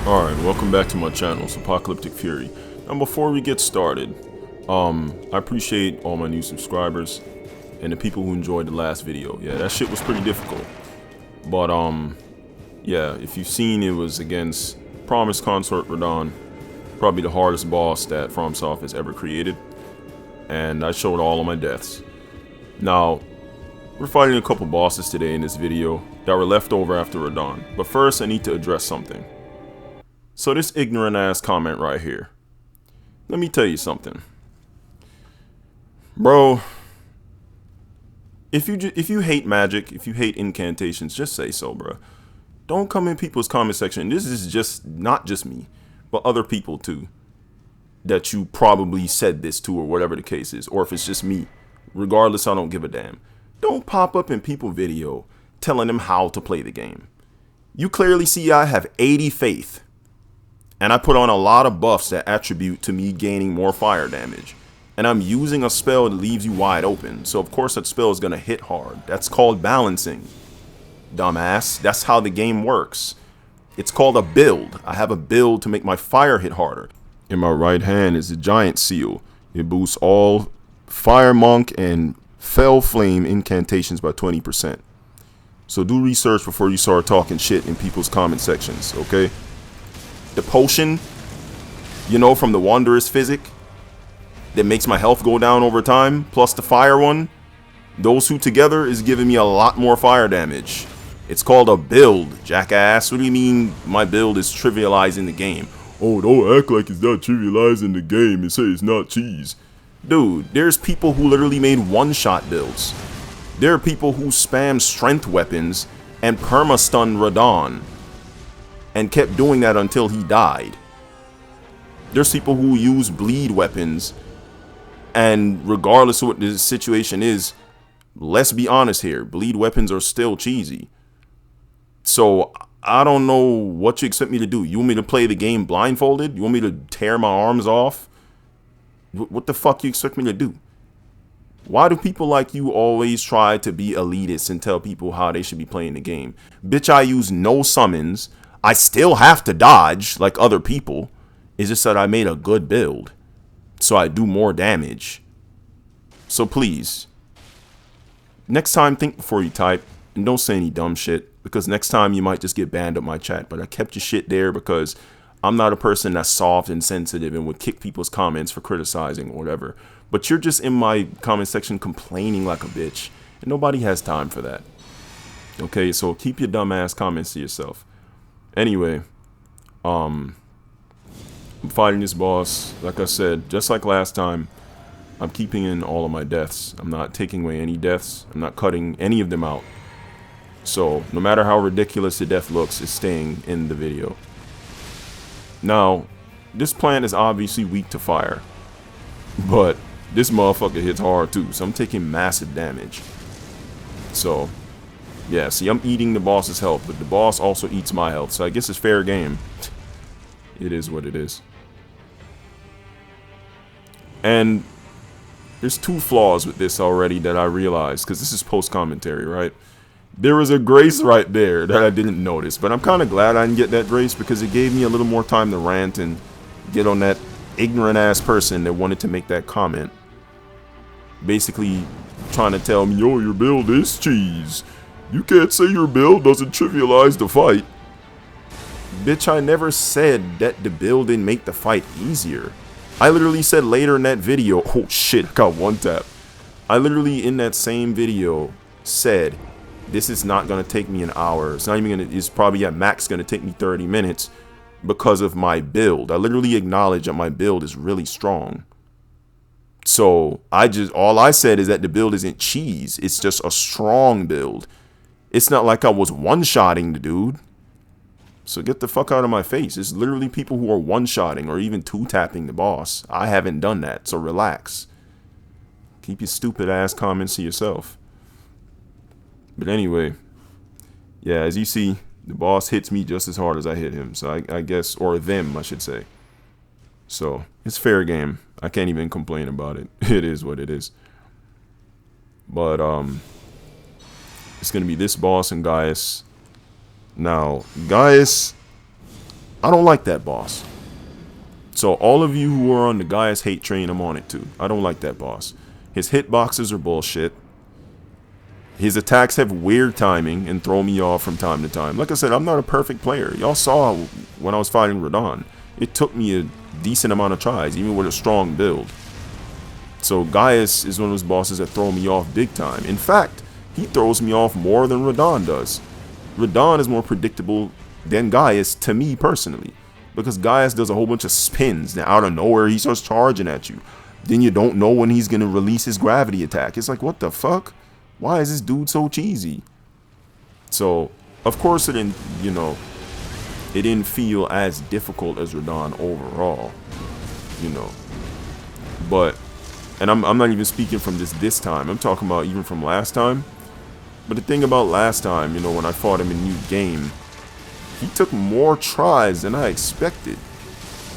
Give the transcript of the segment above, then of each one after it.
Alright, welcome back to my channel, it's Apocalyptic Fury. Now before we get started, I appreciate all my new subscribers and the people who enjoyed the last video. Yeah, that shit was pretty difficult. But yeah, if you've seen, it was against Promised Consort Radon, probably the hardest boss that FromSoft has ever created. And I showed all of my deaths. Now, we're fighting a couple bosses today in this video that were left over after Radon. But first, I need to address something. So this ignorant ass comment right here. Let me tell you something. Bro, if you hate magic, if you hate incantations, just say so, bro. Don't come in people's comment section. This is just not just me, but other people too, that you probably said this to or whatever the case is, or if it's just me. Regardless, I don't give a damn. Don't pop up in people's video telling them how to play the game. You clearly see I have 80 faith. And I put on a lot of buffs that attribute to me gaining more fire damage. And I'm using a spell that leaves you wide open. So of course that spell is going to hit hard. That's called balancing. Dumbass. That's how the game works. It's called a build. I have a build to make my fire hit harder. In my right hand is a giant seal. It boosts all fire monk and fell flame incantations by 20%. So do research before you start talking shit in people's comment sections, okay? The potion, you know, from the Wanderous Physic that makes my health go down over time, plus the fire one, those two together is giving me a lot more fire damage. It's called a build, jackass. What do you mean my build is trivializing the game? Oh, don't act like it's not trivializing the game and say it's not cheese. Dude, there's people who literally made one-shot builds. There are people who spam strength weapons and perma-stun Radon and kept doing that until he died. There's people who use bleed weapons, and regardless of what the situation is, let's be honest here, bleed weapons are still cheesy. So I don't know what you expect me to do. You want me to play the game blindfolded? You want me to tear my arms off? What the fuck you expect me to do? Why do people like you always try to be elitist and tell people how they should be playing the game? Bitch, I use no summons. I still have to dodge like other people. It's just that I made a good build, so I do more damage. So please, next time think before you type, and don't say any dumb shit, because next time you might just get banned up my chat. But I kept your shit there because I'm not a person that's soft and sensitive and would kick people's comments for criticizing or whatever. But you're just in my comment section complaining like a bitch, and nobody has time for that. Okay, so keep your dumb ass comments to yourself. Anyway, I'm fighting this boss. Like I said, just like last time, I'm keeping in all of my deaths. I'm not taking away any deaths. I'm not cutting any of them out. So, no matter how ridiculous the death looks, it's staying in the video. Now, this plant is obviously weak to fire. But this motherfucker hits hard too, so I'm taking massive damage. So, yeah, see, I'm eating the boss's health, but the boss also eats my health, so I guess it's fair game. It is what it is. And there's two flaws with this already that I realized, because this is post-commentary, right? There was a grace right there that I didn't notice, but I'm kind of glad I didn't get that grace, because it gave me a little more time to rant and get on that ignorant-ass person that wanted to make that comment. Basically trying to tell me, yo, your build is cheese. You can't say your build doesn't trivialize the fight. Bitch, I never said that the build didn't make the fight easier. I literally said later in that video, oh shit, I got one tap. I literally in that same video said, this is not going to take me an hour. It's not even going to, it's probably at max going to take me 30 minutes because of my build. I literally acknowledge that my build is really strong. So all I said is that the build isn't cheese. It's just a strong build. It's not like I was one-shotting the dude. So get the fuck out of my face. It's literally people who are one-shotting or even two-tapping the boss. I haven't done that, so relax. Keep your stupid ass comments to yourself. But anyway, yeah, as you see, the boss hits me just as hard as I hit him. So I guess, or them, I should say. So it's fair game. I can't even complain about it. It is what it is. But it's gonna be this boss and Gaius. Now, Gaius I don't like that boss. So all of you who are on the Gaius hate train, I'm on it too. I don't like that boss. His hitboxes are bullshit. His attacks have weird timing and throw me off from time to time. Like I said, I'm not a perfect player. Y'all saw when I was fighting Radahn. It took me a decent amount of tries, even with a strong build. So Gaius is one of those bosses that throw me off big time. In fact, he throws me off more than Radahn does. Radahn is more predictable than Gaius to me personally. Because Gaius does a whole bunch of spins. Then out of nowhere, he starts charging at you. Then you don't know when he's going to release his gravity attack. It's like, what the fuck? Why is this dude so cheesy? So, of course it didn't, you know, it didn't feel as difficult as Radahn overall, you know. But, and I'm not even speaking from this time. I'm talking about even from last time. But the thing about last time, you know, when I fought him in New Game, he took more tries than I expected.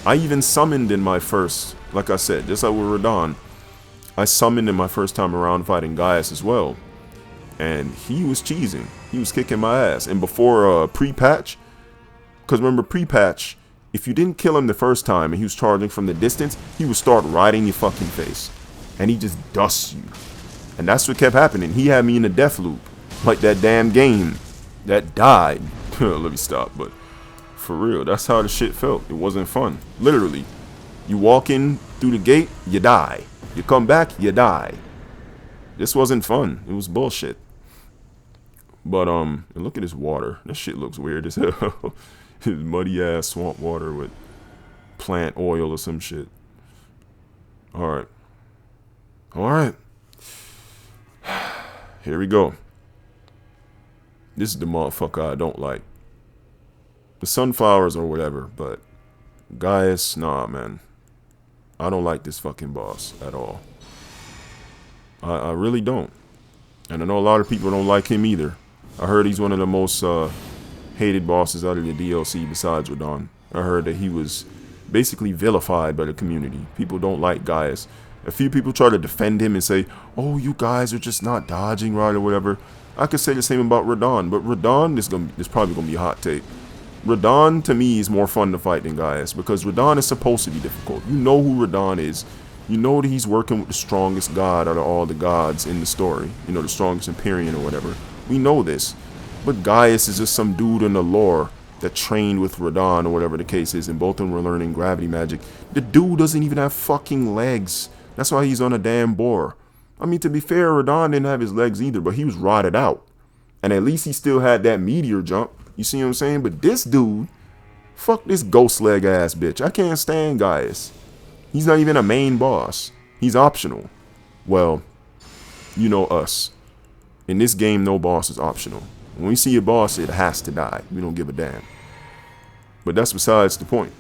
I even summoned in my first, like I said, just like with Radahn, I summoned in my first time around fighting Gaius as well. And he was cheesing. He was kicking my ass. And before pre-patch, because remember pre-patch, if you didn't kill him the first time and he was charging from the distance, he would start right in your fucking face. And he just dusts you. And that's what kept happening. He had me in a death loop. Like that damn game that died. Let me stop. But for real, that's how the shit felt. It wasn't fun. Literally. You walk in through the gate, you die. You come back, you die. This wasn't fun. It was bullshit. But look at this water. This shit looks weird as hell. His muddy ass swamp water with plant oil or some shit. Alright. Alright. Here we go. This is the motherfucker I don't like. The sunflowers or whatever, but Gaius, nah, man. I don't like this fucking boss at all. I really don't. And I know a lot of people don't like him either. I heard he's one of the most hated bosses out of the DLC besides Radahn. I heard that he was basically vilified by the community. People don't like Gaius. A few people try to defend him and say, oh, you guys are just not dodging right or whatever. I could say the same about Radahn, but Radahn is probably going to be a hot take. Radahn, to me, is more fun to fight than Gaius, because Radahn is supposed to be difficult. You know who Radahn is. You know that he's working with the strongest god out of all the gods in the story. You know, the strongest Empyrean or whatever. We know this. But Gaius is just some dude in the lore that trained with Radahn or whatever the case is, and both of them were learning gravity magic. The dude doesn't even have fucking legs. That's why he's on a damn boar. I mean, to be fair, Radahn didn't have his legs either, but he was rotted out. And at least he still had that meteor jump. You see what I'm saying? But this dude, fuck this ghost leg ass bitch. I can't stand Gaius. He's not even a main boss. He's optional. Well, you know us. In this game, no boss is optional. When we see a boss, it has to die. We don't give a damn. But that's besides the point.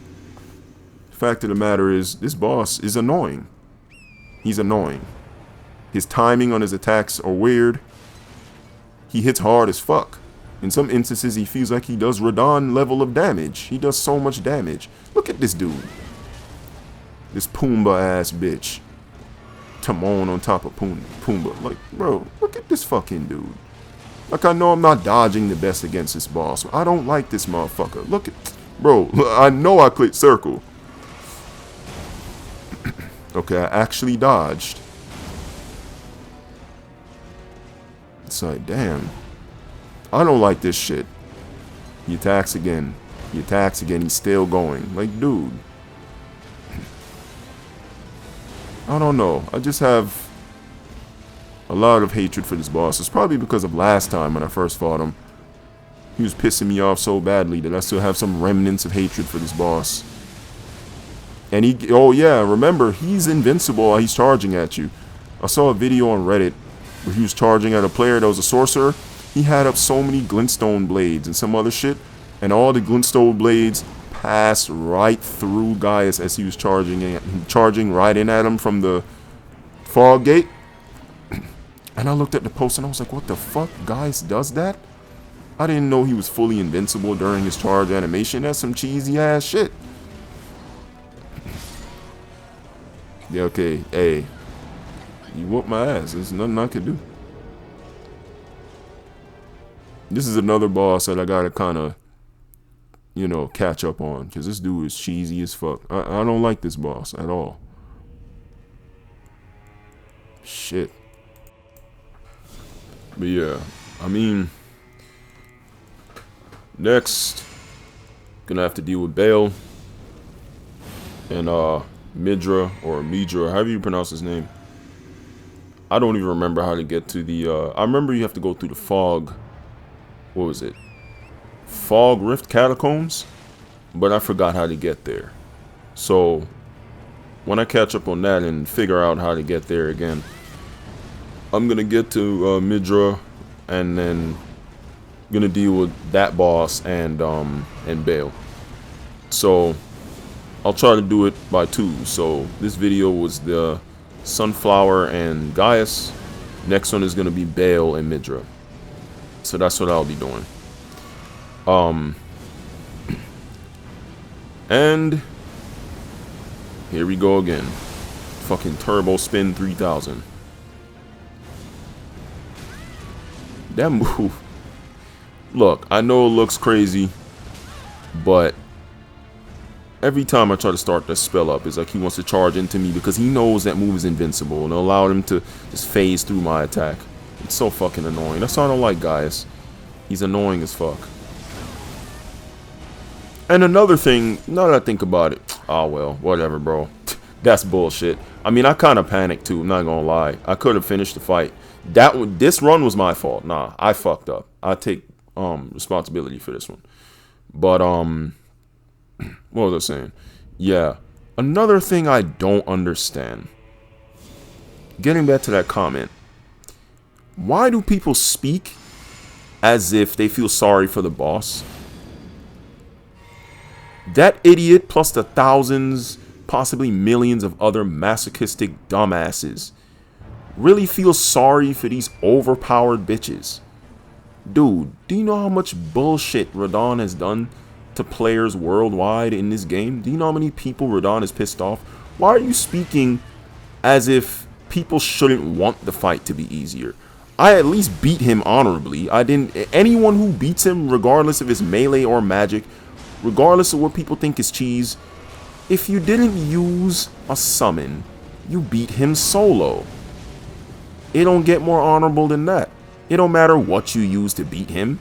The fact of the matter is, this boss is annoying. He's annoying. His timing on his attacks are weird. He hits hard as fuck. In some instances, he feels like he does Radahn level of damage. He does so much damage. Look at this dude. This Pumbaa ass bitch. Timon on top of Pumbaa. Like, bro, look at this fucking dude. Like, I know I'm not dodging the best against this boss. I don't like this motherfucker. Look at, bro, I know I clicked circle. Okay, I actually dodged. It's like, damn. I don't like this shit. He attacks again. He attacks again. He's still going. Like, dude. I don't know. I just have a lot of hatred for this boss. It's probably because of last time when I first fought him. He was pissing me off so badly that I still have some remnants of hatred for this boss. And he, oh yeah, remember, he's invincible while he's charging at you. I saw a video on Reddit where he was charging at a player that was a sorcerer. He had up so many glintstone blades and some other shit, and all the glintstone blades passed right through Gaius as he was charging right in at him from the fog gate. And I looked at the post and I was like, what the fuck? Gaius does that? I didn't know he was fully invincible during his charge animation. That's some cheesy ass shit. Yeah, okay, hey, you whooped my ass. There's nothing I could do. This is another boss that I gotta kind of you know, catch up on, because this dude is cheesy as fuck. I don't like this boss at all. Shit. But yeah, I mean, next, gonna have to deal with Bale and Midra or Midra, however you pronounce his name. I don't even remember how to get to the. I remember you have to go through the fog. What was it? Fog Rift Catacombs, but I forgot how to get there. So when I catch up on that and figure out how to get there again, I'm gonna get to Midra, and then gonna deal with that boss and Bale. So I'll try to do it by twos. So this video was the Sunflower and Gaius. Next one is gonna be Bale and Midra. So that's what I'll be doing. And here we go again. Fucking Turbo Spin 3000. That move. Look, I know it looks crazy, but every time I try to start that spell up, it's like he wants to charge into me because he knows that move is invincible and allow him to just phase through my attack. It's so fucking annoying. That's why I don't like Gaius. He's annoying as fuck. And another thing, now that I think about it, oh well, whatever, bro. That's bullshit. I mean, I kind of panicked too, I'm not gonna lie. I could have finished the fight. This run was my fault. Nah, I fucked up. I take responsibility for this one. But what was I saying? Yeah, another thing I don't understand. Getting back to that comment, why do people speak as if they feel sorry for the boss? That idiot plus the thousands, possibly millions of other masochistic dumbasses really feel sorry for these overpowered bitches. Dude, do you know how much bullshit Radahn has done to players worldwide in this game? Do you know how many people Radahn has pissed off? Why are you speaking as if people shouldn't want the fight to be easier? I at least beat him honorably. Anyone who beats him, regardless if it's melee or magic, regardless of what people think is cheese, if you didn't use a summon, you beat him solo. It don't get more honorable than that. It don't matter what you use to beat him.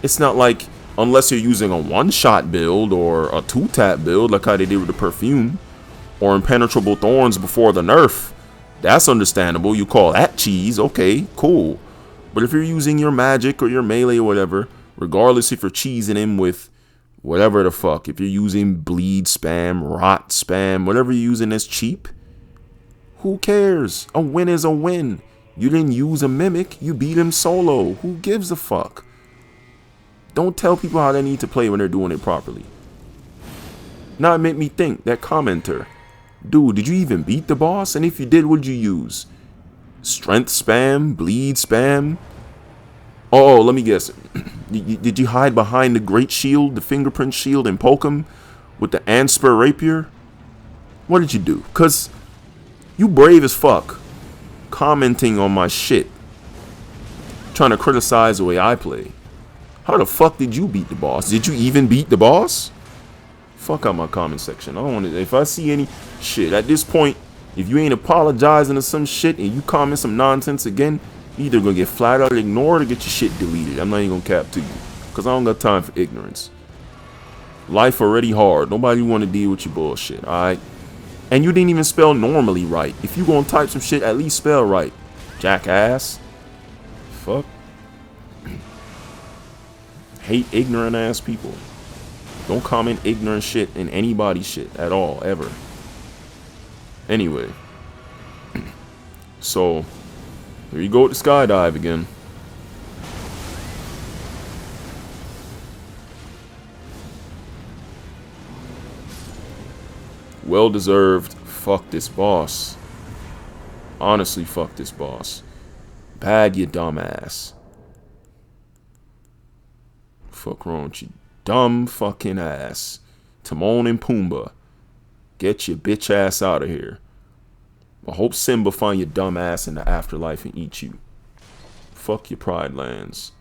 It's not like, unless you're using a one-shot build or a two-tap build like how they did with the perfume, or impenetrable thorns before the nerf. That's understandable. You call that cheese. Okay, cool. But if you're using your magic or your melee or whatever, regardless if you're cheesing him with whatever the fuck, if you're using bleed spam, rot spam, whatever you're using that's cheap, who cares? A win is a win. You didn't use a mimic, you beat him solo. Who gives a fuck? Don't tell people how they need to play when they're doing it properly. Now it made me think, that commenter, dude, did you even beat the boss? And if you did, what'd you use? Strength spam? Bleed spam? Oh, let me guess. Did you hide behind the great shield, the fingerprint shield, and poke him with the Anspur rapier? What did you do? Because you brave as fuck, commenting on my shit, trying to criticize the way I play. How the fuck did you beat the boss? Did you even beat the boss? Fuck out my comment section. I don't want to. If I see any shit at this point, if you ain't apologizing to some shit and you comment some nonsense again, you either gonna get flat out ignored or get your shit deleted. I'm not even gonna cap to you, because I don't got time for ignorance. Life already hard. Nobody want to deal with your bullshit, alright? And you didn't even spell normally right. If you gonna type some shit, at least spell right, jackass. Fuck. Hate ignorant ass people. Don't comment ignorant shit in anybody's shit at all, ever. Anyway. So, here you go with the skydive again. Well deserved. Fuck this boss. Honestly, fuck this boss. Bad, you dumbass. Fuck wrong with you, dumb fucking ass. Timon and Pumbaa, get your bitch ass out of here. I hope Simba find your dumb ass in the afterlife and eat you. Fuck your Pride Lands.